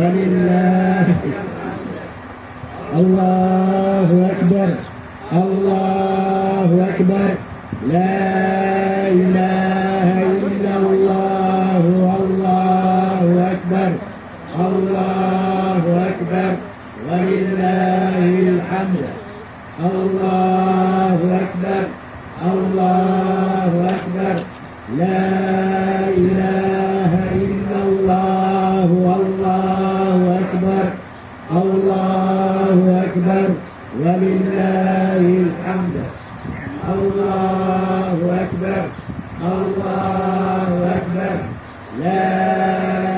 ولله. الله أكبر الله أكبر لا إله إلا الله. الله أكبر الله أكبر ولله الحمد. الله أكبر الله أكبر لا إله إلا الله. الله أكبر الله أكبر ولله الحمد. الله أكبر الله أكبر لا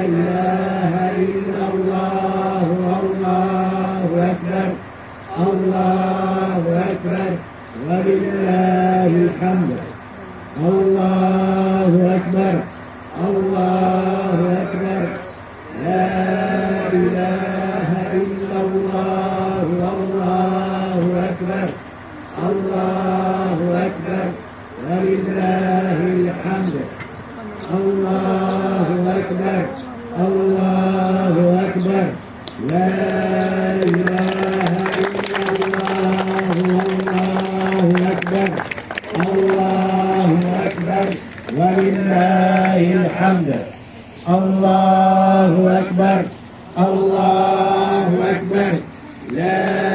إله إلا الله. الله أكبر الله أكبر ولله الحمد. الله أكبر الله أكبر لا إله إلا الله. الله أكبر الله أكبر ولله الحمد. الله أكبر الله أكبر لا إله إلا الله. الله أكبر الله أكبر ولله الحمد. الله أكبر الله أكبر لا